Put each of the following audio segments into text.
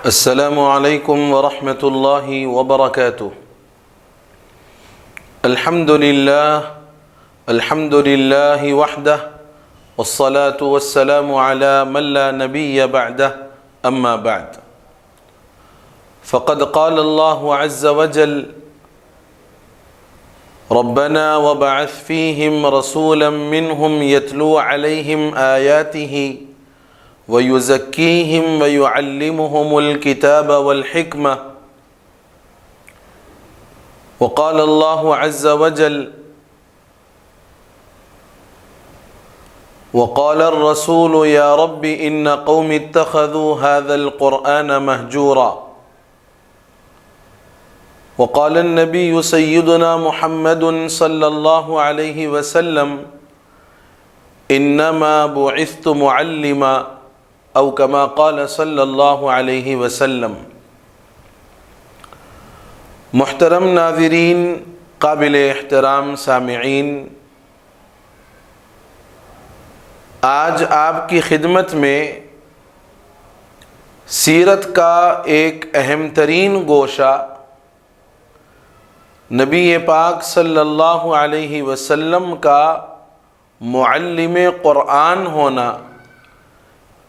السلام علیکم ورحمۃ اللہ وبرکاتہ۔ الحمد للہ وحدہ والصلاة والسلام علی من لا نبی بعدہ اما بعد فقد قال اللہ عز وجل ربنا وبعث فیہم رسولا منہم یتلو علیہم آیاتہ وَيُزَكِّيهِمْ وَيُعَلِّمُهُمُ الْكِتَابَ وَالْحِكْمَةَ وقال الله عز وجل وقال الرسول يا رب إن قوم اتخذوا هذا القرآن مهجورا وقال النبي سيدنا محمد صلى الله عليه وسلم إنما بعثت معلما او کما قال صلی اللہ علیہ وسلم۔ محترم ناظرین، قابل احترام سامعین، آج آپ کی خدمت میں سیرت کا ایک اہم ترین گوشہ نبی پاک صلی اللہ علیہ وسلم کا معلم قرآن ہونا،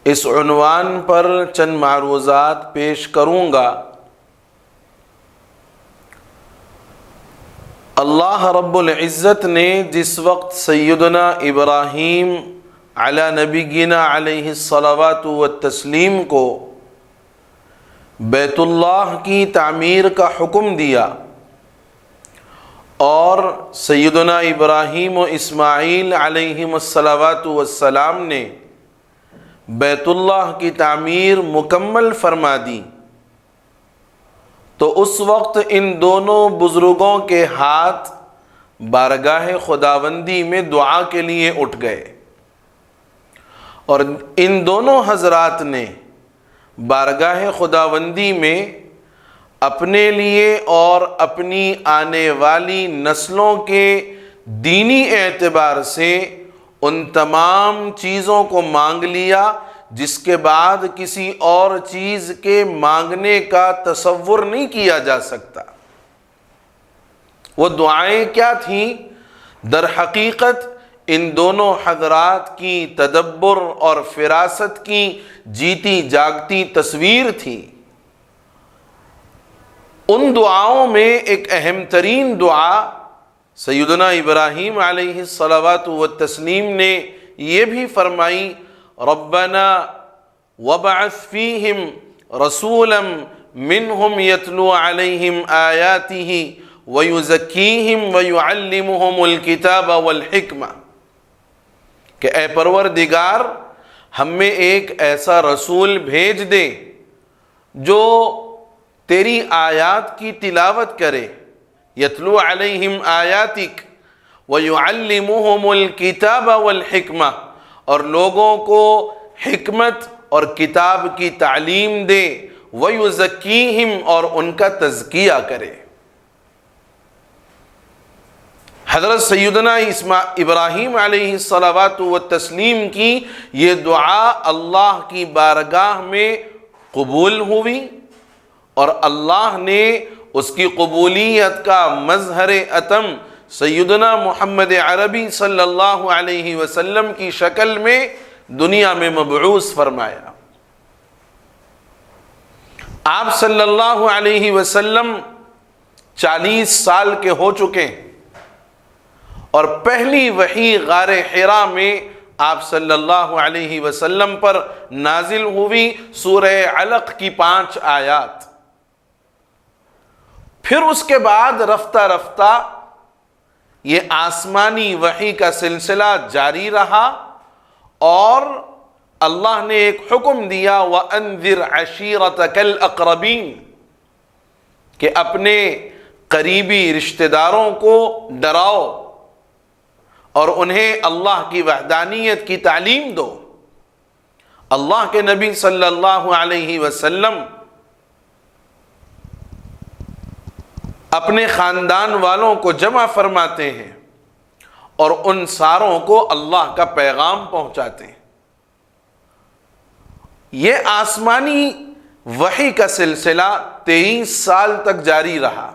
اس عنوان پر چند معروضات پیش کروں گا۔ اللہ رب العزت نے جس وقت سیدنا ابراہیم علی نبینا علیہ الصلوات والتسلیم کو بیت اللہ کی تعمیر کا حکم دیا اور سیدنا ابراہیم و اسماعیل علیہم الصلوات والسلام نے بیت اللہ کی تعمیر مکمل فرما دی، تو اس وقت ان دونوں بزرگوں کے ہاتھ بارگاہ خداوندی میں دعا کے لیے اٹھ گئے، اور ان دونوں حضرات نے بارگاہ خداوندی میں اپنے لیے اور اپنی آنے والی نسلوں کے دینی اعتبار سے ان تمام چیزوں کو مانگ لیا جس کے بعد کسی اور چیز کے مانگنے کا تصور نہیں کیا جا سکتا۔ وہ دعائیں کیا تھیں؟ در حقیقت ان دونوں حضرات کی تدبر اور فراست کی جیتی جاگتی تصویر تھی۔ ان دعاؤں میں ایک اہم ترین دعا سیدنا ابراہیم علیہ الصلوات والتسلیم نے یہ بھی فرمائی، ربنا وبعث فیہم رسولا منہم یتلو علیہم آیاتہ ویزکیہم ویعلمہم الکتاب والحکمہ، کہ اے پروردگار ہم میں ایک ایسا رسول بھیج دے جو تیری آیات کی تلاوت کرے، یتلو علیہم آیاتک ویعلمہم الکتاب والحکمہ، اور لوگوں کو حکمت اور کتاب کی تعلیم دے، ویزکیہم، اور ان کا تزکیہ کرے۔ حضرت سیدنا ابراہیم علیہ الصلوات والتسلیم کی یہ دعا اللہ کی بارگاہ میں قبول ہوئی، اور اللہ نے اس کی قبولیت کا مظہر اتم سیدنا محمد عربی صلی اللہ علیہ وسلم کی شکل میں دنیا میں مبعوث فرمایا۔ آپ صلی اللہ علیہ وسلم 40 سال کے ہو چکے، اور پہلی وحی غار حرا میں آپ صلی اللہ علیہ وسلم پر نازل ہوئی سورہ علق کی 5 آیات۔ پھر اس کے بعد رفتہ رفتہ یہ آسمانی وحی کا سلسلہ جاری رہا، اور اللہ نے ایک حکم دیا وَأَنذِرْ عَشِيرَتَكَ الْأَقْرَبِينَ، کہ اپنے قریبی رشتہ داروں کو ڈراؤ اور انہیں اللہ کی وحدانیت کی تعلیم دو۔ اللہ کے نبی صلی اللہ علیہ وسلم اپنے خاندان والوں کو جمع فرماتے ہیں اور ان ساروں کو اللہ کا پیغام پہنچاتے ہیں۔ یہ آسمانی وحی کا سلسلہ 23 سال تک جاری رہا۔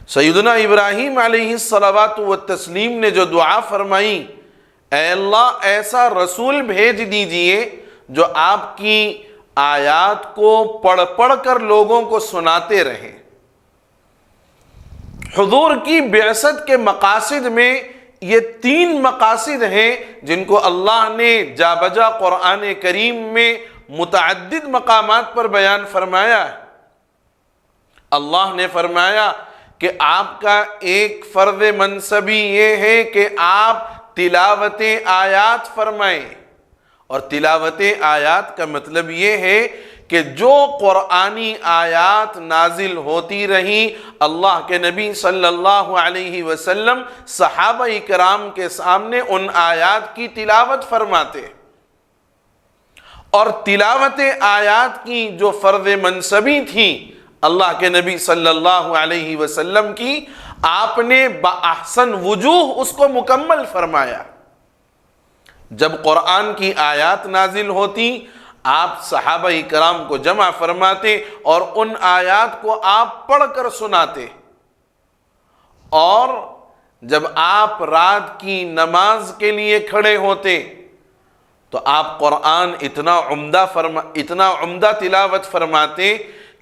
سیدنا ابراہیم علیہ الصلوات والتسلیم نے جو دعا فرمائی، اے اللہ ایسا رسول بھیج دیجئے جو آپ کی آیات کو پڑھ پڑھ کر لوگوں کو سناتے رہیں۔ حضور کی بعثت کے مقاصد میں یہ 3 مقاصد ہیں جن کو اللہ نے جا بجا قرآن کریم میں متعدد مقامات پر بیان فرمایا ہے۔ اللہ نے فرمایا کہ آپ کا ایک فرض منصبی یہ ہے کہ آپ تلاوت آیات فرمائیں، اور تلاوت آیات کا مطلب یہ ہے کہ جو قرآنی آیات نازل ہوتی رہیں اللہ کے نبی صلی اللہ علیہ وسلم صحابہ کرام کے سامنے ان آیات کی تلاوت فرماتے، اور تلاوت آیات کی جو فرض منصبی تھی اللہ کے نبی صلی اللہ علیہ وسلم کی، آپ نے بأحسن وجوہ اس کو مکمل فرمایا۔ جب قرآن کی آیات نازل ہوتی آپ صحابہ کرام کو جمع فرماتے اور ان آیات کو آپ پڑھ کر سناتے، اور جب آپ رات کی نماز کے لیے کھڑے ہوتے تو آپ قرآن اتنا عمدہ تلاوت فرماتے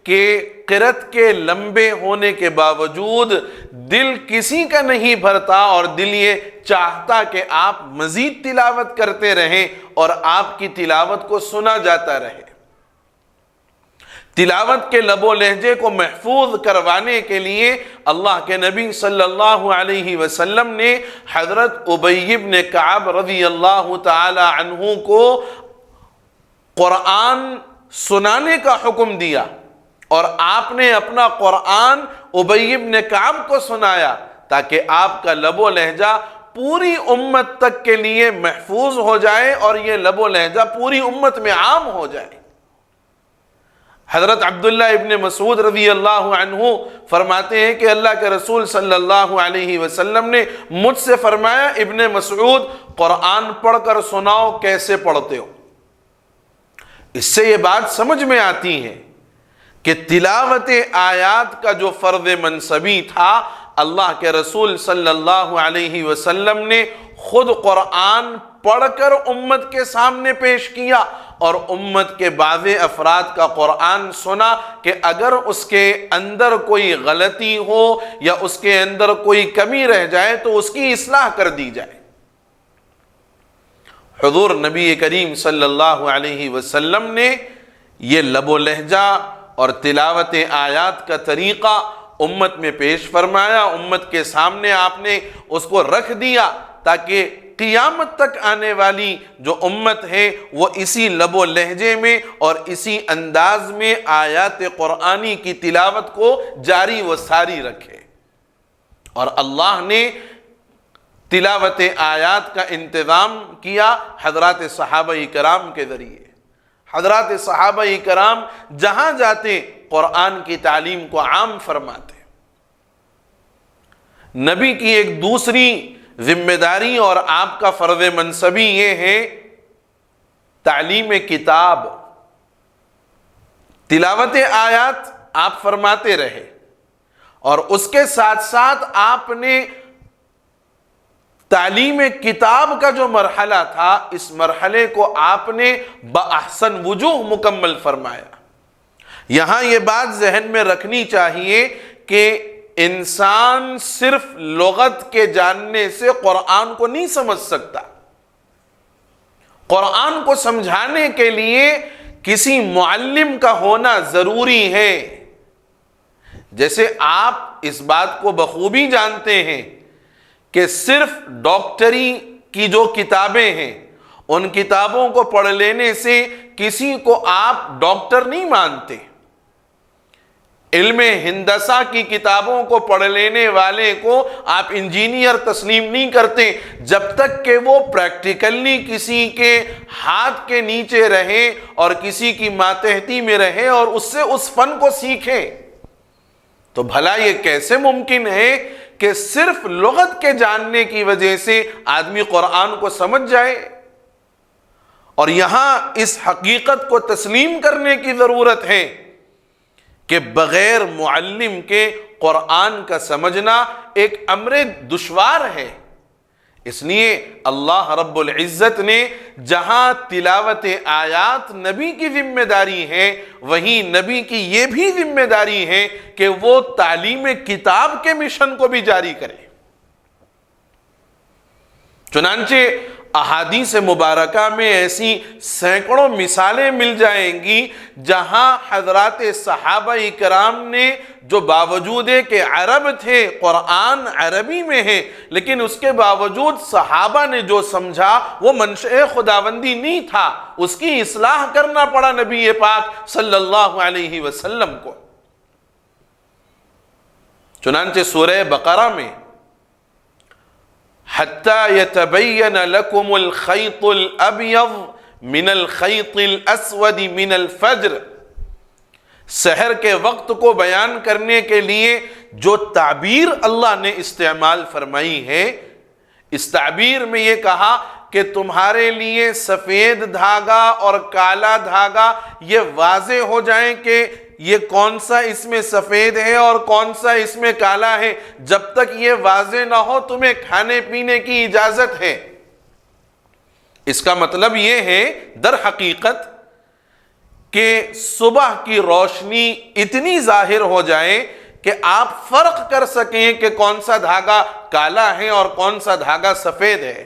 کہ قرأت کے لمبے ہونے کے باوجود دل کسی کا نہیں بھرتا، اور دل یہ چاہتا کہ آپ مزید تلاوت کرتے رہیں اور آپ کی تلاوت کو سنا جاتا رہے۔ تلاوت کے لب و لہجے کو محفوظ کروانے کے لیے اللہ کے نبی صلی اللہ علیہ وسلم نے حضرت ابی بن کعب رضی اللہ تعالی عنہ کو قرآن سنانے کا حکم دیا، اور آپ نے اپنا قرآن ابی بن کعب کو سنایا تاکہ آپ کا لب و لہجہ پوری امت تک کے لیے محفوظ ہو جائے اور یہ لب و لہجہ پوری امت میں عام ہو جائے۔ حضرت عبداللہ ابن مسعود رضی اللہ عنہ فرماتے ہیں کہ اللہ کے رسول صلی اللہ علیہ وسلم نے مجھ سے فرمایا، ابن مسعود قرآن پڑھ کر سناؤ، کیسے پڑھتے ہو؟ اس سے یہ بات سمجھ میں آتی ہے کہ تلاوت آیات کا جو فرض منصبی تھا اللہ کے رسول صلی اللہ علیہ وسلم نے خود قرآن پڑھ کر امت کے سامنے پیش کیا، اور امت کے بعض افراد کا قرآن سنا کہ اگر اس کے اندر کوئی غلطی ہو یا اس کے اندر کوئی کمی رہ جائے تو اس کی اصلاح کر دی جائے۔ حضور نبی کریم صلی اللہ علیہ وسلم نے یہ لب و لہجہ اور تلاوت آیات کا طریقہ امت میں پیش فرمایا، امت کے سامنے آپ نے اس کو رکھ دیا تاکہ قیامت تک آنے والی جو امت ہے وہ اسی لب و لہجے میں اور اسی انداز میں آیات قرآنی کی تلاوت کو جاری و ساری رکھے۔ اور اللہ نے تلاوت آیات کا انتظام کیا حضرات صحابہ کرام کے ذریعے۔ حضرات صحابہ کرام جہاں جاتے قرآن کی تعلیم کو عام فرماتے۔ نبی کی ایک دوسری ذمہ داری اور آپ کا فرض منصبی یہ ہے تعلیم کتاب۔ تلاوت آیات آپ فرماتے رہے، اور اس کے ساتھ ساتھ آپ نے تعلیم کتاب کا جو مرحلہ تھا اس مرحلے کو آپ نے بأحسن وجوہ مکمل فرمایا۔ یہاں یہ بات ذہن میں رکھنی چاہیے کہ انسان صرف لغت کے جاننے سے قرآن کو نہیں سمجھ سکتا۔ قرآن کو سمجھانے کے لیے کسی معلم کا ہونا ضروری ہے۔ جیسے آپ اس بات کو بخوبی جانتے ہیں کہ صرف ڈاکٹری کی جو کتابیں ہیں ان کتابوں کو پڑھ لینے سے کسی کو آپ ڈاکٹر نہیں مانتے۔ علم ہندسہ کی کتابوں کو پڑھ لینے والے کو آپ انجینئر تسلیم نہیں کرتے جب تک کہ وہ پریکٹیکلی کسی کے ہاتھ کے نیچے رہے اور کسی کی ماتحتی میں رہے اور اس سے اس فن کو سیکھے۔ تو بھلا یہ کیسے ممکن ہے کہ صرف لغت کے جاننے کی وجہ سے آدمی قرآن کو سمجھ جائے، اور یہاں اس حقیقت کو تسلیم کرنے کی ضرورت ہے کہ بغیر معلم کے قرآن کا سمجھنا ایک امر دشوار ہے۔ اس لیے اللہ رب العزت نے جہاں تلاوت آیات نبی کی ذمہ داری ہے، وہیں نبی کی یہ بھی ذمہ داری ہے کہ وہ تعلیم کتاب کے مشن کو بھی جاری کرے۔ چنانچہ احادیث مبارکہ میں ایسی سینکڑوں مثالیں مل جائیں گی جہاں حضرات صحابہ کرام نے، جو باوجود کہ عرب تھے، قرآن عربی میں ہے، لیکن اس کے باوجود صحابہ نے جو سمجھا وہ منشأ خداوندی نہیں تھا، اس کی اصلاح کرنا پڑا نبی پاک صلی اللہ علیہ وسلم کو۔ چنانچہ سورہ بقرہ میں حَتَّى يَتَبَيَّنَ لَكُمُ الْخَيْطُ الْأَبْيَضُ مِنَ الْخَيْطِ الْأَسْوَدِ مِنَ الْفَجْرِ، سحر کے وقت کو بیان کرنے کے لیے جو تعبیر اللہ نے استعمال فرمائی ہے، اس تعبیر میں یہ کہا کہ تمہارے لیے سفید دھاگا اور کالا دھاگا یہ واضح ہو جائیں کہ یہ کون سا اس میں سفید ہے اور کون سا اس میں کالا ہے، جب تک یہ واضح نہ ہو تمہیں کھانے پینے کی اجازت ہے۔ اس کا مطلب یہ ہے در حقیقت کہ صبح کی روشنی اتنی ظاہر ہو جائے کہ آپ فرق کر سکیں کہ کون سا دھاگا کالا ہے اور کون سا دھاگا سفید ہے۔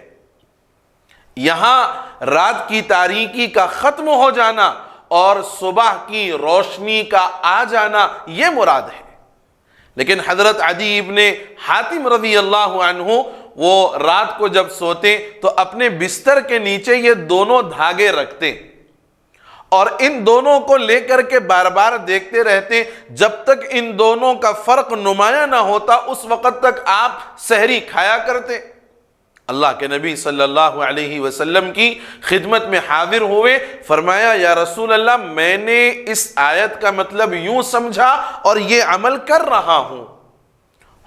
یہاں رات کی تاریکی کا ختم ہو جانا اور صبح کی روشنی کا آ جانا یہ مراد ہے۔ لیکن حضرت عدی ابن حاتم رضی اللہ عنہ وہ رات کو جب سوتے تو اپنے بستر کے نیچے یہ دونوں دھاگے رکھتے اور ان دونوں کو لے کر کے بار بار دیکھتے رہتے، جب تک ان دونوں کا فرق نمایاں نہ ہوتا اس وقت تک آپ سحری کھایا کرتے۔ اللہ کے نبی صلی اللہ علیہ وسلم کی خدمت میں حاضر ہوئے، فرمایا یا رسول اللہ میں نے اس آیت کا مطلب یوں سمجھا اور یہ عمل کر رہا ہوں۔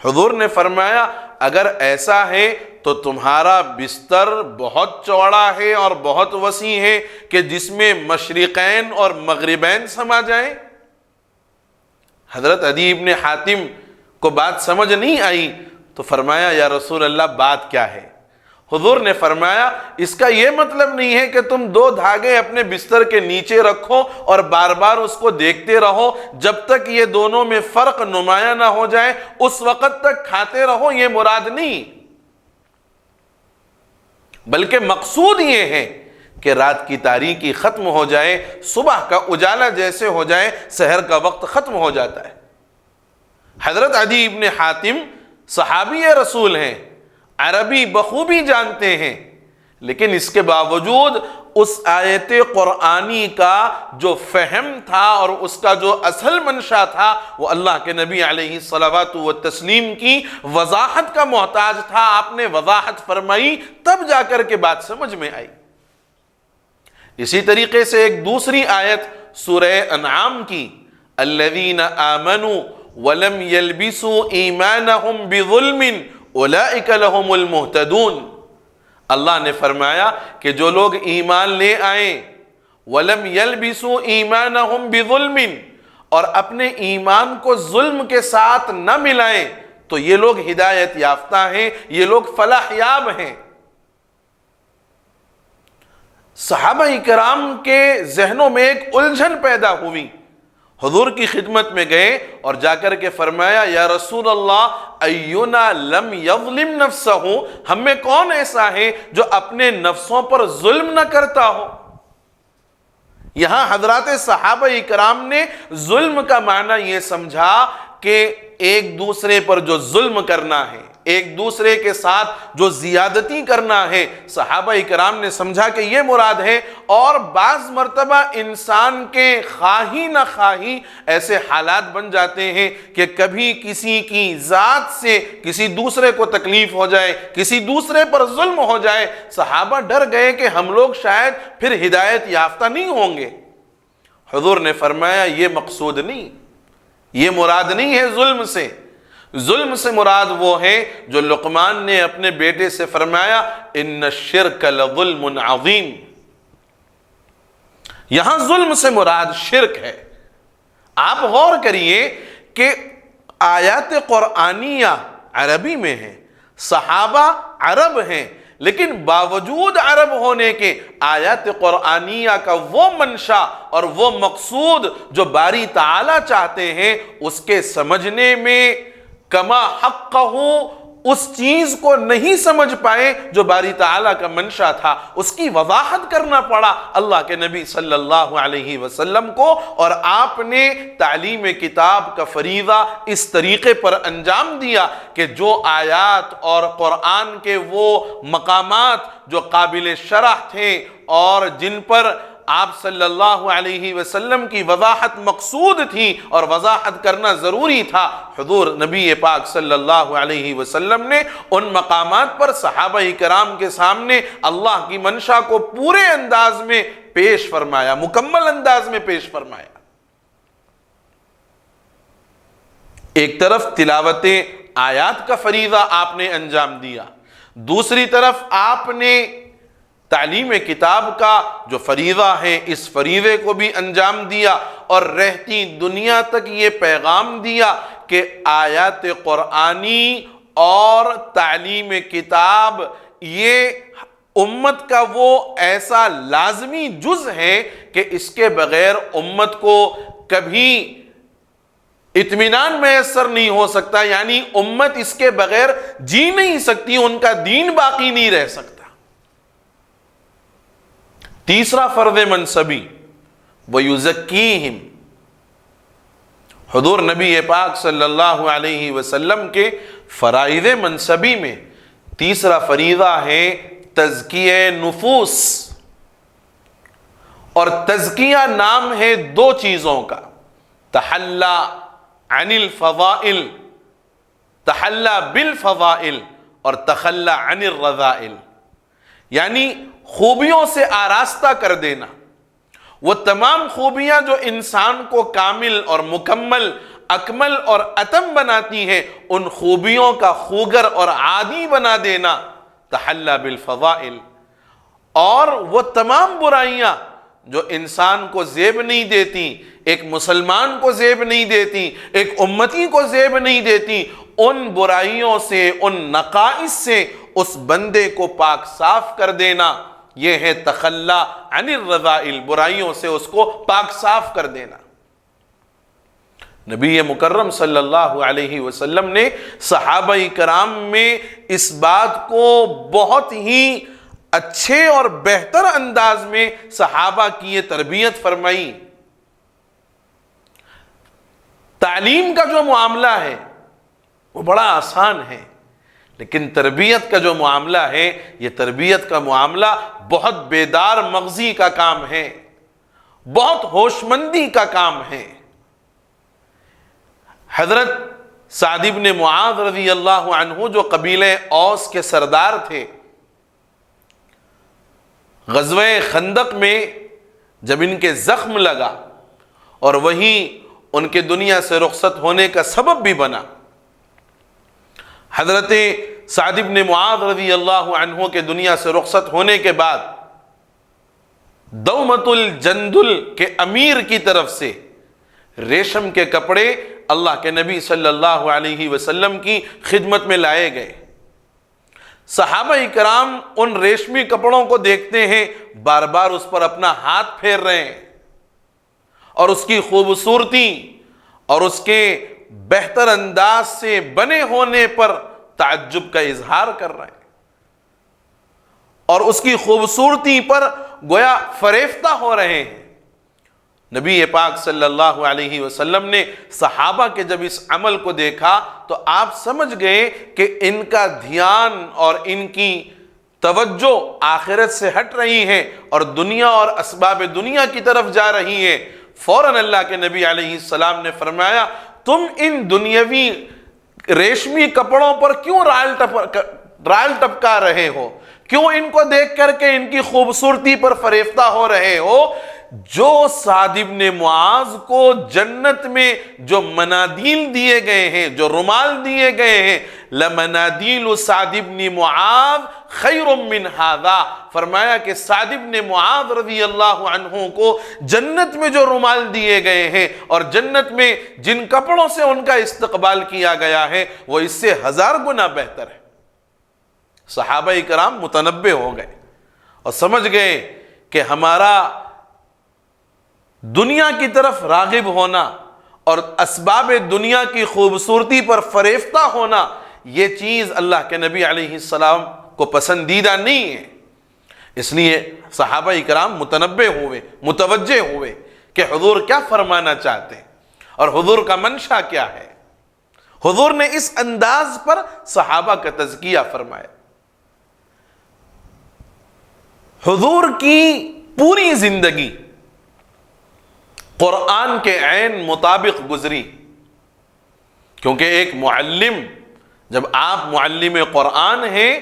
حضور نے فرمایا اگر ایسا ہے تو تمہارا بستر بہت چوڑا ہے اور بہت وسیع ہے کہ جس میں مشرقین اور مغربین سما جائیں۔ حضرت عدی ابن حاتم کو بات سمجھ نہیں آئی تو فرمایا یا رسول اللہ بات کیا ہے؟ حضور نے فرمایا اس کا یہ مطلب نہیں ہے کہ تم دو دھاگے اپنے بستر کے نیچے رکھو اور بار بار اس کو دیکھتے رہو، جب تک یہ دونوں میں فرق نمایاں نہ ہو جائے اس وقت تک کھاتے رہو، یہ مراد نہیں، بلکہ مقصود یہ ہے کہ رات کی تاریکی ختم ہو جائے، صبح کا اجالا جیسے ہو جائے، سحر کا وقت ختم ہو جاتا ہے۔ حضرت عدی ابن حاتم صحابی رسول ہیں، عربی بخوبی جانتے ہیں، لیکن اس کے باوجود اس آیت قرآنی کا جو فہم تھا اور اس کا جو اصل منشا تھا وہ اللہ کے نبی علیہ الصلوۃ والتسلیم کی وضاحت کا محتاج تھا۔ آپ نے وضاحت فرمائی تب جا کر کے بات سمجھ میں آئی۔ اسی طریقے سے ایک دوسری آیت سورہ انعام کی، الذین آمنوا ولم یلبسوا ایمانہم بظلم اولئک لہم المہتدون، اللہ نے فرمایا کہ جو لوگ ایمان لے آئیں، وَلَمْ يَلْبِسُوا إِيمَانَهُمْ بِظُلْمٍ، اور اپنے ایمان کو ظلم کے ساتھ نہ ملائیں، تو یہ لوگ ہدایت یافتہ ہیں، یہ لوگ فلاح یاب ہیں۔ صحابہ کرام کے ذہنوں میں ایک الجھن پیدا ہوئی، حضور کی خدمت میں گئے اور جا کر کے فرمایا یا رسول اللہ اینا لم یظلم نفسہ، ہم میں کون ایسا ہے جو اپنے نفسوں پر ظلم نہ کرتا ہو؟ یہاں حضرات صحابہ کرام نے ظلم کا معنی یہ سمجھا کہ ایک دوسرے پر جو ظلم کرنا ہے، ایک دوسرے کے ساتھ جو زیادتی کرنا ہے، صحابہ کرام نے سمجھا کہ یہ مراد ہے۔ اور بعض مرتبہ انسان کے خواہی نہ خواہی ایسے حالات بن جاتے ہیں کہ کبھی کسی کی ذات سے کسی دوسرے کو تکلیف ہو جائے، کسی دوسرے پر ظلم ہو جائے، صحابہ ڈر گئے کہ ہم لوگ شاید پھر ہدایت یافتہ نہیں ہوں گے۔ حضور نے فرمایا یہ مقصود نہیں، یہ مراد نہیں ہے ظلم سے۔ ظلم سے مراد وہ ہے جو لقمان نے اپنے بیٹے سے فرمایا ان الشرک لظلم عظیم. یہاں ظلم سے مراد شرک ہے. آپ غور کریے کہ آیات قرآنیہ عربی میں ہیں، صحابہ عرب ہیں، لیکن باوجود عرب ہونے کے آیات قرآنیہ کا وہ منشا اور وہ مقصود جو باری تعالیٰ چاہتے ہیں اس کے سمجھنے میں کما حقہ اس چیز کو نہیں سمجھ پائے جو باری تعالیٰ کا منشا تھا. اس کی وضاحت کرنا پڑا اللہ کے نبی صلی اللہ علیہ وسلم کو، اور آپ نے تعلیم کتاب کا فریضہ اس طریقے پر انجام دیا کہ جو آیات اور قرآن کے وہ مقامات جو قابل شرح تھے اور جن پر آپ صلی اللہ علیہ وسلم کی وضاحت مقصود تھی اور وضاحت کرنا ضروری تھا، حضور نبی پاک صلی اللہ علیہ وسلم نے ان مقامات پر صحابہ کرام کے سامنے اللہ کی منشا کو پورے انداز میں پیش فرمایا، مکمل انداز میں پیش فرمایا. ایک طرف تلاوت آیات کا فریضہ آپ نے انجام دیا، دوسری طرف آپ نے تعلیم کتاب کا جو فریضہ ہے اس فریضے کو بھی انجام دیا، اور رہتی دنیا تک یہ پیغام دیا کہ آیات قرآنی اور تعلیم کتاب یہ امت کا وہ ایسا لازمی جز ہے کہ اس کے بغیر امت کو کبھی اطمینان میسر نہیں ہو سکتا، یعنی امت اس کے بغیر جی نہیں سکتی، ان کا دین باقی نہیں رہ سکتا. تیسرا فرض منصبی وَيُزَكِّيهِمْ، حضور نبی پاک صلی اللہ علیہ وسلم کے فرائض منصبی میں تیسرا فریضہ ہے تزکیہ نفوس. اور تزکیہ نام ہے دو چیزوں کا، تحلی عن الفضائل، تحلی بالفضائل اور تخلی عن الرذائل، یعنی خوبیوں سے آراستہ کر دینا. وہ تمام خوبیاں جو انسان کو کامل اور مکمل، اکمل اور اتم بناتی ہیں، ان خوبیوں کا خوگر اور عادی بنا دینا، تحلی بالفضائل. اور وہ تمام برائیاں جو انسان کو زیب نہیں دیتی، ایک مسلمان کو زیب نہیں دیتی، ایک امتی کو زیب نہیں دیتی، ان برائیوں سے، ان نقائص سے اس بندے کو پاک صاف کر دینا، یہ ہے تخلی عن الرذائل، برائیوں سے اس کو پاک صاف کر دینا. نبی مکرم صلی اللہ علیہ وسلم نے صحابہ کرام میں اس بات کو بہت ہی اچھے اور بہتر انداز میں صحابہ کی یہ تربیت فرمائی. تعلیم کا جو معاملہ ہے وہ بڑا آسان ہے، لیکن تربیت کا جو معاملہ ہے، یہ تربیت کا معاملہ بہت بیدار مغزی کا کام ہے، بہت ہوش مندی کا کام ہے. حضرت سعد بن معاذ رضی اللہ عنہ جو قبیلہ اوس کے سردار تھے، غزوہ خندق میں جب ان کے زخم لگا اور وہی ان کے دنیا سے رخصت ہونے کا سبب بھی بنا، حضرت سعد بن معاذ رضی اللہ عنہ کے دنیا سے رخصت ہونے کے بعد دومت الجندل کے امیر کی طرف سے ریشم کے کپڑے اللہ کے نبی صلی اللہ علیہ وسلم کی خدمت میں لائے گئے. صحابہ کرام ان ریشمی کپڑوں کو دیکھتے ہیں، بار بار اس پر اپنا ہاتھ پھیر رہے ہیں اور اس کی خوبصورتی اور اس کے بہتر انداز سے بنے ہونے پر تعجب کا اظہار کر رہے ہیں، اور اس کی خوبصورتی پر گویا فریفتہ ہو رہے ہیں. نبی پاک صلی اللہ علیہ وسلم نے صحابہ کے جب اس عمل کو دیکھا تو آپ سمجھ گئے کہ ان کا دھیان اور ان کی توجہ آخرت سے ہٹ رہی ہے اور دنیا اور اسباب دنیا کی طرف جا رہی ہے. فوراً اللہ کے نبی علیہ السلام نے فرمایا، تم ان دنیاوی ریشمی کپڑوں پر کیوں رال ٹپکا رہے ہو؟ کیوں ان کو دیکھ کر کے ان کی خوبصورتی پر فریفتہ ہو رہے ہو؟ جو سعد بن معاذ کو جنت میں جو منادیل دیے گئے ہیں، جو رومال دیے گئے ہیں، لمنادیل سعد بن معاذ خیر من ھذا، فرمایا کہ سعد بن معاذ رضی اللہ عنہ کو جنت میں جو رومال دیے گئے ہیں اور جنت میں جن کپڑوں سے ان کا استقبال کیا گیا ہے وہ اس سے 1000 گنا بہتر ہے۔ صحابہ کرام متنبہ ہو گئے اور سمجھ گئے کہ ہمارا دنیا کی طرف راغب ہونا اور اسباب دنیا کی خوبصورتی پر فریفتہ ہونا، یہ چیز اللہ کے نبی علیہ السلام کو پسندیدہ نہیں ہے۔ اس لیے صحابہ کرام متنبہ ہوئے، متوجہ ہوئے کہ حضور کیا فرمانا چاہتے ہیں اور حضور کا منشا کیا ہے۔ حضور نے اس انداز پر صحابہ کا تزکیہ فرمایا۔ حضور کی پوری زندگی قرآن کے عین مطابق گزری، کیونکہ ایک معلم، جب آپ معلم قرآن ہیں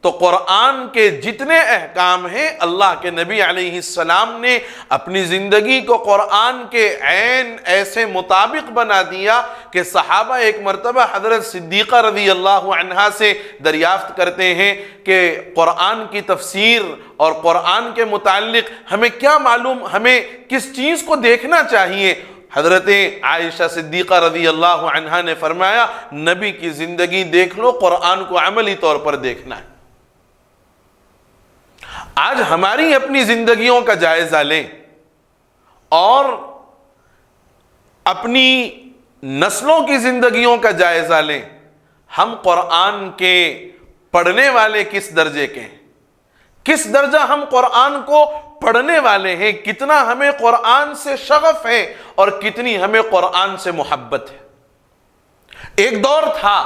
تو قرآن کے جتنے احکام ہیں اللہ کے نبی علیہ السلام نے اپنی زندگی کو قرآن کے عین ایسے مطابق بنا دیا کہ صحابہ ایک مرتبہ حضرت صدیقہ رضی اللہ عنہا سے دریافت کرتے ہیں کہ قرآن کی تفسیر اور قرآن کے متعلق ہمیں کیا معلوم، ہمیں کس چیز کو دیکھنا چاہیے؟ حضرت عائشہ صدیقہ رضی اللہ عنہا نے فرمایا نبی کی زندگی دیکھ لو، قرآن کو عملی طور پر دیکھنا ہے۔ آج ہماری اپنی زندگیوں کا جائزہ لیں اور اپنی نسلوں کی زندگیوں کا جائزہ لیں، ہم قرآن کے پڑھنے والے کس درجے کے ہیں، کس درجہ ہم قرآن کو پڑھنے والے ہیں، کتنا ہمیں قرآن سے شغف ہے اور کتنی ہمیں قرآن سے محبت ہے۔ ایک دور تھا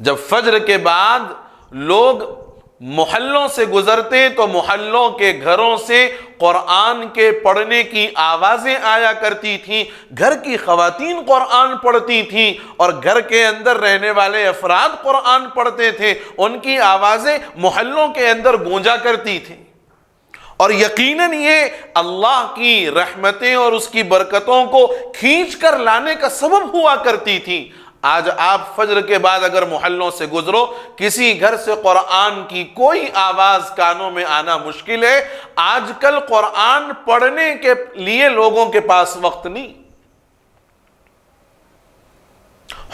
جب فجر کے بعد لوگ محلوں سے گزرتے تو محلوں کے گھروں سے قرآن کے پڑھنے کی آوازیں آیا کرتی تھیں، گھر کی خواتین قرآن پڑھتی تھیں اور گھر کے اندر رہنے والے افراد قرآن پڑھتے تھے، ان کی آوازیں محلوں کے اندر گونجا کرتی تھیں، اور یقیناً یہ اللہ کی رحمتیں اور اس کی برکتوں کو کھینچ کر لانے کا سبب ہوا کرتی تھی۔ آج آپ فجر کے بعد اگر محلوں سے گزرو، کسی گھر سے قرآن کی کوئی آواز کانوں میں آنا مشکل ہے۔ آج کل قرآن پڑھنے کے لیے لوگوں کے پاس وقت نہیں۔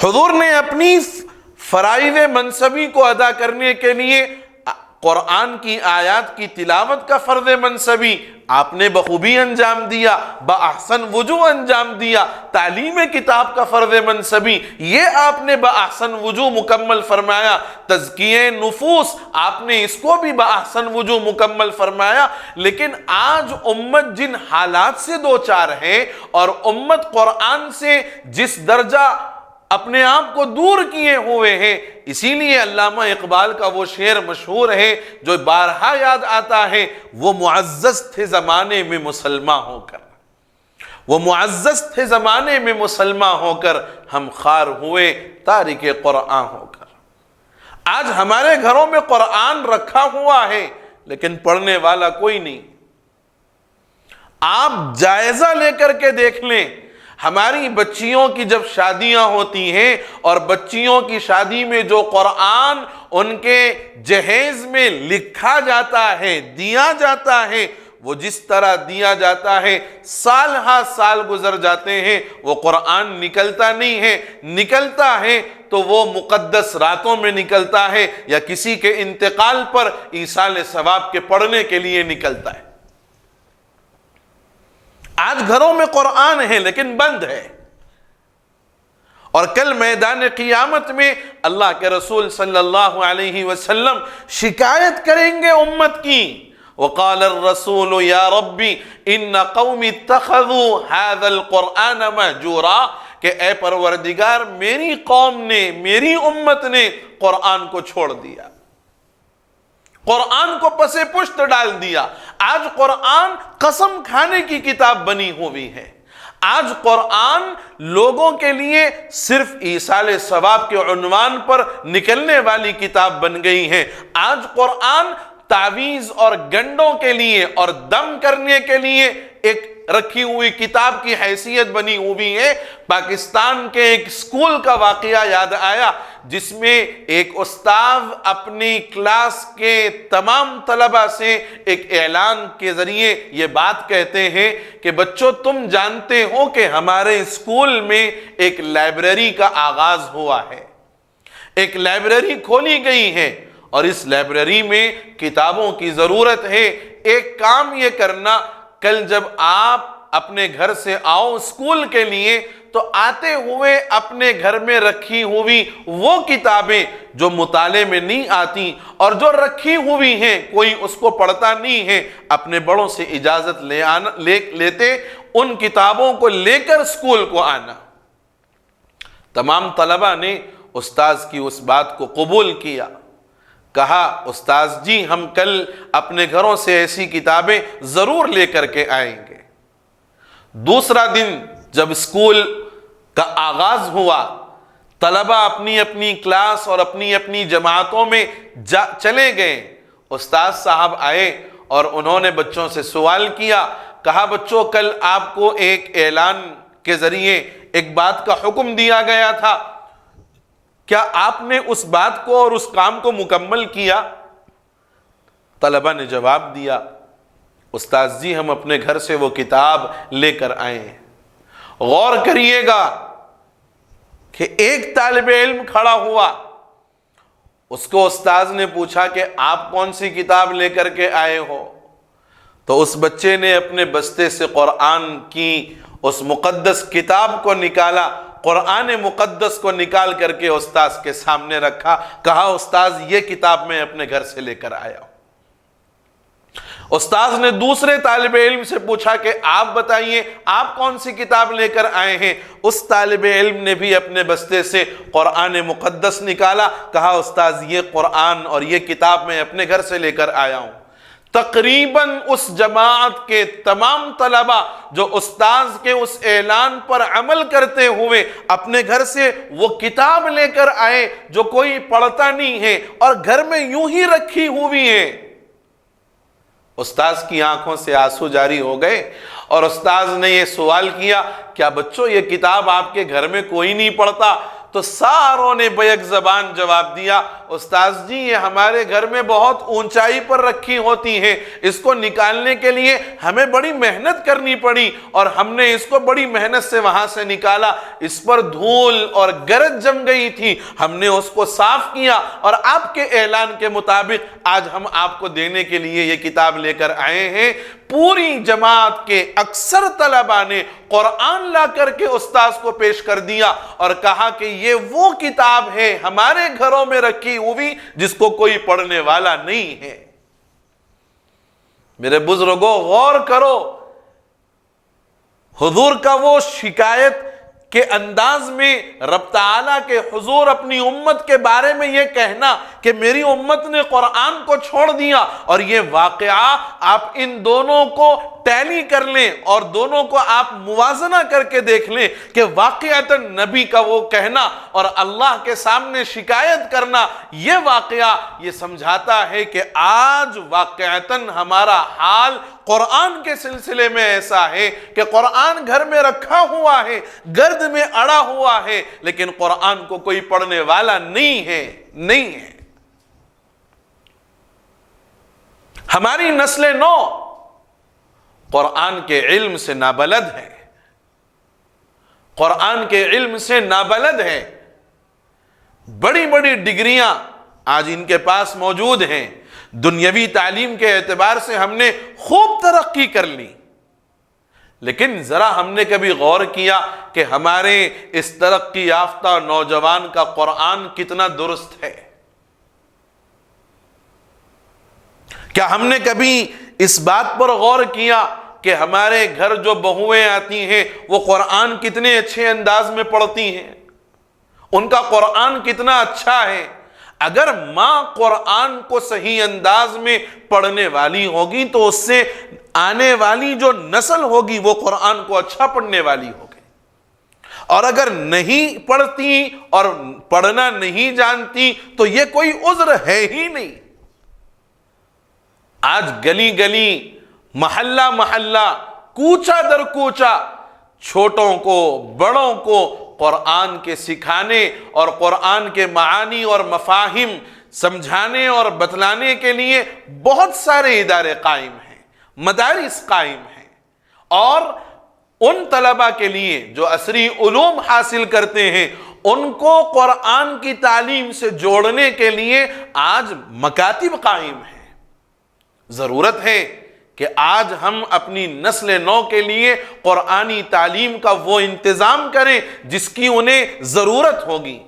حضور نے اپنی فرائض منصبی کو ادا کرنے کے لیے قرآن کی آیات کی تلاوت کا فرض منصبی آپ نے بخوبی انجام دیا، بأحسن وجوہ انجام دیا۔ تعلیم کتاب کا فرض منصبی یہ آپ نے بأحسن وجوہ مکمل فرمایا۔ تزکیہ نفوس آپ نے اس کو بھی بأحسن وجوہ مکمل فرمایا۔ لیکن آج امت جن حالات سے دوچار ہے اور امت قرآن سے جس درجہ اپنے آپ کو دور کیے ہوئے ہیں، اسی لیے علامہ اقبال کا وہ شعر مشہور ہے جو بارہا یاد آتا ہے، وہ معزز تھے زمانے میں مسلمان ہو کر، وہ معزز تھے زمانے میں مسلمان ہو کر، ہم خوار ہوئے تارک قرآن ہو کر۔ آج ہمارے گھروں میں قرآن رکھا ہوا ہے لیکن پڑھنے والا کوئی نہیں۔ آپ جائزہ لے کر کے دیکھ لیں، ہماری بچیوں کی جب شادیاں ہوتی ہیں اور بچیوں کی شادی میں جو قرآن ان کے جہیز میں لکھا جاتا ہے، دیا جاتا ہے، وہ جس طرح دیا جاتا ہے، سال ہا سال گزر جاتے ہیں، وہ قرآن نکلتا نہیں ہے، نکلتا ہے تو وہ مقدس راتوں میں نکلتا ہے یا کسی کے انتقال پر ایصال ثواب کے پڑھنے کے لیے نکلتا ہے۔ آج گھروں میں قرآن ہے لیکن بند ہے، اور کل میدان قیامت میں اللہ کے رسول صلی اللہ علیہ وسلم شکایت کریں گے امت کی۔ وقال الرسول یا ربی ان قوم اتخذوا هذا القرآن مہجورا، کہ اے پروردگار میری قوم نے، میری امت نے قرآن کو چھوڑ دیا، قرآن کو پسے پشت ڈال دیا۔ آج قرآن قسم کھانے کی کتاب بنی ہوئی ہے۔ آج قرآن لوگوں کے لیے صرف ایصال ثواب کے عنوان پر نکلنے والی کتاب بن گئی ہے۔ آج قرآن تعویذ اور گنڈوں کے لیے اور دم کرنے کے لیے ایک رکھی ہوئی کتاب کی حیثیت بنی ہوئی ہے۔ پاکستان کے ایک اسکول کا واقعہ یاد آیا جس میں ایک استاذ اپنی کلاس کے تمام طلبہ سے ایک اعلان کے ذریعے یہ بات کہتے ہیں کہ بچوں تم جانتے ہو کہ ہمارے اسکول میں ایک لائبریری کا آغاز ہوا ہے، ایک لائبریری کھولی گئی ہے اور اس لائبریری میں کتابوں کی ضرورت ہے۔ ایک کام یہ کرنا، کل جب آپ اپنے گھر سے آؤ اسکول کے لیے تو آتے ہوئے اپنے گھر میں رکھی ہوئی وہ کتابیں جو مطالعے میں نہیں آتی اور جو رکھی ہوئی ہیں کوئی اس کو پڑھتا نہیں ہے، اپنے بڑوں سے اجازت لیتے ان کتابوں کو لے کر اسکول کو آنا۔ تمام طلبہ نے استاذ کی اس بات کو قبول کیا، کہا استاذ جی ہم کل اپنے گھروں سے ایسی کتابیں ضرور لے کر کے آئیں گے۔ دوسرا دن جب اسکول کا آغاز ہوا، طلبہ اپنی اپنی کلاس اور اپنی اپنی جماعتوں میں چلے گئے، استاذ صاحب آئے اور انہوں نے بچوں سے سوال کیا، کہا بچوں کل آپ کو ایک اعلان کے ذریعے ایک بات کا حکم دیا گیا تھا، کیا آپ نے اس بات کو اور اس کام کو مکمل کیا؟ طلبہ نے جواب دیا استاذ جی ہم اپنے گھر سے وہ کتاب لے کر آئے ہیں۔ غور کریے گا کہ ایک طالب علم کھڑا ہوا، اس کو استاذ نے پوچھا کہ آپ کون سی کتاب لے کر کے آئے ہو؟ تو اس بچے نے اپنے بستے سے قرآن کی اس مقدس کتاب کو نکالا، قرآن مقدس کو نکال کر کے استاذ کے سامنے رکھا، کہا استاذ یہ کتاب میں اپنے گھر سے لے کر آیا ہوں۔ استاذ نے دوسرے طالب علم سے پوچھا کہ آپ بتائیے آپ کون سی کتاب لے کر آئے ہیں؟ اس طالب علم نے بھی اپنے بستے سے قرآن مقدس نکالا، کہا استاذ یہ قرآن اور یہ کتاب میں اپنے گھر سے لے کر آیا ہوں۔ تقریباً اس جماعت کے تمام طلبہ جو استاذ کے اس اعلان پر عمل کرتے ہوئے اپنے گھر سے وہ کتاب لے کر آئے جو کوئی پڑھتا نہیں ہے اور گھر میں یوں ہی رکھی ہوئی ہے، استاذ کی آنکھوں سے آنسو جاری ہو گئے اور استاذ نے یہ سوال کیا کیا بچوں یہ کتاب آپ کے گھر میں کوئی نہیں پڑھتا؟ تو ساروں نے بیک زبان جواب دیا استاذ جی یہ ہمارے گھر میں بہت اونچائی پر رکھی ہوتی ہے، اس کو نکالنے کے لیے ہمیں بڑی محنت کرنی پڑی اور ہم نے اس کو بڑی محنت سے وہاں سے نکالا، اس پر دھول اور گرد جم گئی تھی، ہم نے اس کو صاف کیا اور آپ کے اعلان کے مطابق آج ہم آپ کو دینے کے لیے یہ کتاب لے کر آئے ہیں۔ پوری جماعت کے اکثر طلبہ نے قرآن لا کر کے استاذ کو پیش کر دیا اور کہا کہ یہ وہ کتاب ہے ہمارے گھروں میں رکھی ہوئی جس کو کوئی پڑھنے والا نہیں ہے۔ میرے بزرگوں غور کرو، حضور کا وہ شکایت کے انداز میں رب تعالیٰ کے حضور اپنی امت کے بارے میں یہ کہنا کہ میری امت نے قرآن کو چھوڑ دیا، اور یہ واقعہ آپ ان دونوں کو ٹیلی کر لیں اور دونوں کو آپ موازنہ کر کے دیکھ لیں کہ واقعتاً نبی کا وہ کہنا اور اللہ کے سامنے شکایت کرنا، یہ واقعہ یہ سمجھاتا ہے کہ آج واقعتاً ہمارا حال قرآن کے سلسلے میں ایسا ہے کہ قرآن گھر میں رکھا ہوا ہے، گرد میں اڑا ہوا ہے، لیکن قرآن کو کوئی پڑھنے والا نہیں ہے۔ ہماری نسل نو قرآن کے علم سے نابلد ہے، قرآن کے علم سے نابلد ہے۔ بڑی بڑی ڈگریاں آج ان کے پاس موجود ہیں، دنیاوی تعلیم کے اعتبار سے ہم نے خوب ترقی کر لی، لیکن ذرا ہم نے کبھی غور کیا کہ ہمارے اس ترقی یافتہ نوجوان کا قرآن کتنا درست ہے؟ کیا ہم نے کبھی اس بات پر غور کیا کہ ہمارے گھر جو بہویں آتی ہیں وہ قرآن کتنے اچھے انداز میں پڑھتی ہیں، ان کا قرآن کتنا اچھا ہے؟ اگر ماں قرآن کو صحیح انداز میں پڑھنے والی ہوگی تو اس سے آنے والی جو نسل ہوگی وہ قرآن کو اچھا پڑھنے والی ہوگی، اور اگر نہیں پڑھتی اور پڑھنا نہیں جانتی تو یہ کوئی عذر ہے ہی نہیں۔ آج گلی گلی، محلہ محلہ، کوچہ در کوچہ چھوٹوں کو بڑوں کو قرآن کے سکھانے اور قرآن کے معانی اور مفاہیم سمجھانے اور بتلانے کے لیے بہت سارے ادارے قائم ہیں، مدارس قائم ہیں، اور ان طلبہ کے لیے جو عصری علوم حاصل کرتے ہیں ان کو قرآن کی تعلیم سے جوڑنے کے لیے آج مکاتب قائم ہیں۔ ضرورت ہے کہ آج ہم اپنی نسل نو کے لیے قرآنی تعلیم کا وہ انتظام کریں جس کی انہیں ضرورت ہوگی،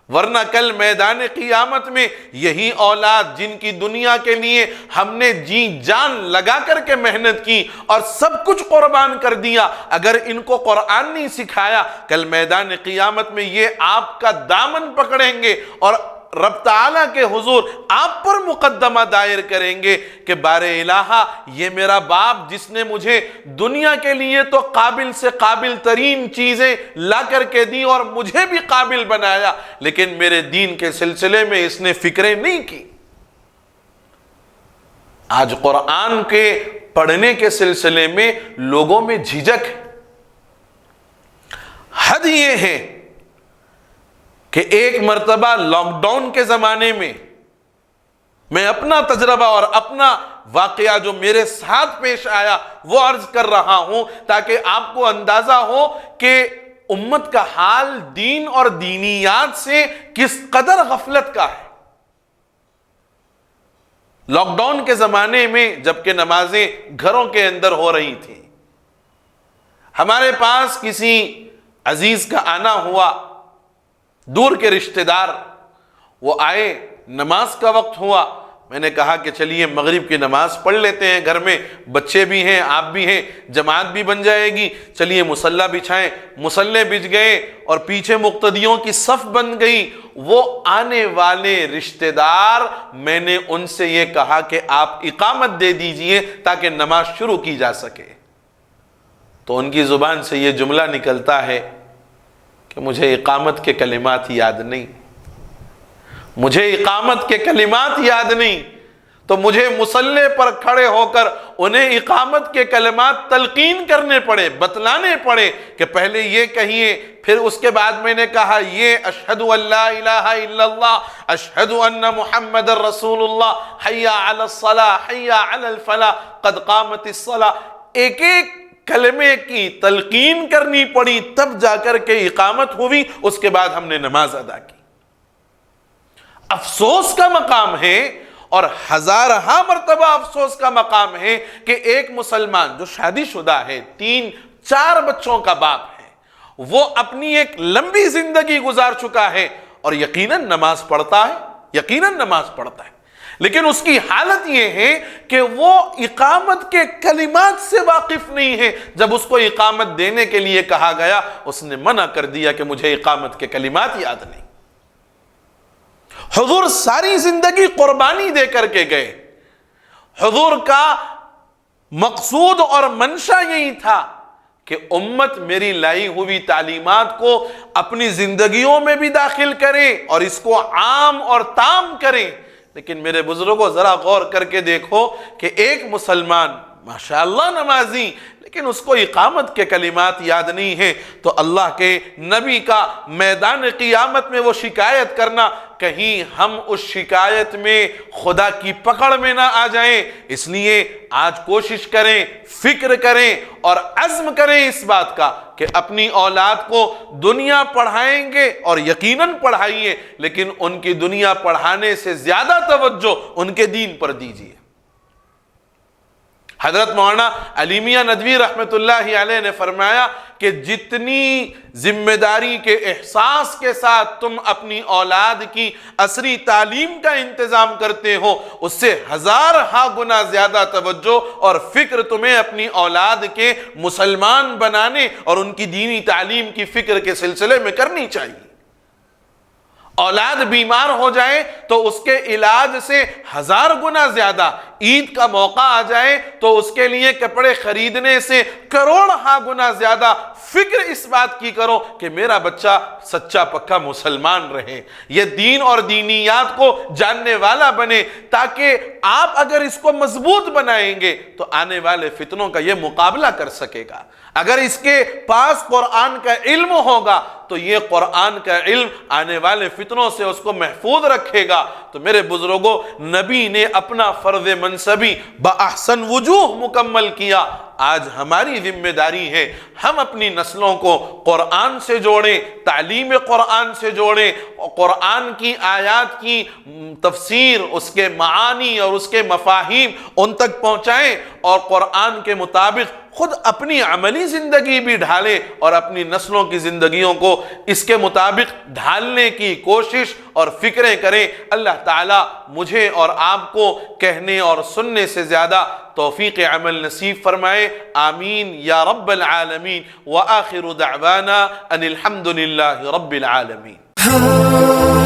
ورنہ کل میدان قیامت میں یہی اولاد جن کی دنیا کے لیے ہم نے جی جان لگا کر کے محنت کی اور سب کچھ قربان کر دیا، اگر ان کو قرآن نہیں سکھایا، کل میدان قیامت میں یہ آپ کا دامن پکڑیں گے اور رب تعالیٰ کے حضور آپ پر مقدمہ دائر کریں گے کہ بار الہا، یہ میرا باپ جس نے مجھے دنیا کے لیے تو قابل سے قابل ترین چیزیں لا کر کے دی اور مجھے بھی قابل بنایا، لیکن میرے دین کے سلسلے میں اس نے فکریں نہیں کی۔ آج قرآن کے پڑھنے کے سلسلے میں لوگوں میں جھجک ہے۔ حد یہ ہے کہ ایک مرتبہ لاک ڈاؤن کے زمانے میں اپنا تجربہ اور اپنا واقعہ جو میرے ساتھ پیش آیا وہ عرض کر رہا ہوں تاکہ آپ کو اندازہ ہو کہ امت کا حال دین اور دینیات سے کس قدر غفلت کا ہے۔ لاک ڈاؤن کے زمانے میں جبکہ نمازیں گھروں کے اندر ہو رہی تھیں، ہمارے پاس کسی عزیز کا آنا ہوا، دور کے رشتہ دار، وہ آئے، نماز کا وقت ہوا، میں نے کہا کہ چلیے مغرب کی نماز پڑھ لیتے ہیں، گھر میں بچے بھی ہیں، آپ بھی ہیں، جماعت بھی بن جائے گی، چلیے مصلی بچھائیں۔ مصلی بچھ گئے اور پیچھے مقتدیوں کی صف بن گئی۔ وہ آنے والے رشتہ دار، میں نے ان سے یہ کہا کہ آپ اقامت دے دیجئے تاکہ نماز شروع کی جا سکے، تو ان کی زبان سے یہ جملہ نکلتا ہے کہ مجھے اقامت کے کلمات یاد نہیں، مجھے اقامت کے کلمات یاد نہیں، تو مجھے مصلی پر کھڑے ہو کر انہیں اقامت کے کلمات تلقین کرنے پڑے، بتلانے پڑے کہ پہلے یہ کہیے، پھر اس کے بعد میں نے کہا یہ اشہد ان لا الہ الا اللہ، اشہد ان محمد رسول اللہ، حی علی الصلاۃ، حی علی الفلاح، قد قامت الصلاۃ، ایک ایک کلمے کی تلقین کرنی پڑی، تب جا کر کے اقامت ہوئی، اس کے بعد ہم نے نماز ادا کی۔ افسوس کا مقام ہے اور ہزارہا مرتبہ افسوس کا مقام ہے کہ ایک مسلمان جو شادی شدہ ہے، 3-4 بچوں کا باپ ہے، وہ اپنی ایک لمبی زندگی گزار چکا ہے اور یقیناً نماز پڑھتا ہے، لیکن اس کی حالت یہ ہے کہ وہ اقامت کے کلمات سے واقف نہیں ہے۔ جب اس کو اقامت دینے کے لیے کہا گیا، اس نے منع کر دیا کہ مجھے اقامت کے کلمات یاد نہیں۔ حضور ساری زندگی قربانی دے کر کے گئے، حضور کا مقصود اور منشا یہی تھا کہ امت میری لائی ہوئی تعلیمات کو اپنی زندگیوں میں بھی داخل کرے اور اس کو عام اور تام کرے۔ لیکن میرے بزرگوں ذرا غور کر کے دیکھو کہ ایک مسلمان ماشاءاللہ نمازی، لیکن اس کو اقامت کے کلمات یاد نہیں ہیں، تو اللہ کے نبی کا میدان قیامت میں وہ شکایت کرنا، کہیں ہم اس شکایت میں خدا کی پکڑ میں نہ آ جائیں۔ اس لیے آج کوشش کریں، فکر کریں اور عزم کریں اس بات کا کہ اپنی اولاد کو دنیا پڑھائیں گے، اور یقیناً پڑھائیے، لیکن ان کی دنیا پڑھانے سے زیادہ توجہ ان کے دین پر دیجیے۔ حضرت مولانا علی میاں ندوی رحمت اللہ علیہ نے فرمایا کہ جتنی ذمہ داری کے احساس کے ساتھ تم اپنی اولاد کی عصری تعلیم کا انتظام کرتے ہو، اس سے 1000 گنا زیادہ توجہ اور فکر تمہیں اپنی اولاد کے مسلمان بنانے اور ان کی دینی تعلیم کی فکر کے سلسلے میں کرنی چاہیے۔ اولاد بیمار ہو جائے تو اس کے علاج سے 1000 گنا زیادہ، عید کا موقع آ جائے تو اس کے لیے کپڑے خریدنے سے کروڑ گنا زیادہ فکر اس بات کی کرو کہ میرا بچہ سچا پکا مسلمان رہے، یہ دین اور دینیات کو جاننے والا بنے، تاکہ آپ اگر اس کو مضبوط بنائیں گے تو آنے والے فتنوں کا یہ مقابلہ کر سکے گا۔ اگر اس کے پاس قرآن کا علم ہوگا تو یہ قرآن کا علم آنے والے فتنوں سے اس کو محفوظ رکھے گا۔ تو میرے بزرگوں، نبی نے اپنا فرض منصبی بأحسن وجوہ مکمل کیا۔ آج ہماری ذمہ داری ہے ہم اپنی نسلوں کو قرآن سے جوڑیں، تعلیم قرآن سے جوڑیں، قرآن کی آیات کی تفسیر، اس کے معانی اور اس کے مفاہیم ان تک پہنچائیں، اور قرآن کے مطابق خود اپنی عملی زندگی بھی ڈھالیں اور اپنی نسلوں کی زندگیوں کو اس کے مطابق ڈھالنے کی کوشش اور فکریں کریں۔ اللہ تعالیٰ مجھے اور آپ کو کہنے اور سننے سے زیادہ توفیق عمل نصیب فرمائے، آمین یا رب العالمین، وآخر دعوانا ان الحمد للہ رب العالمین۔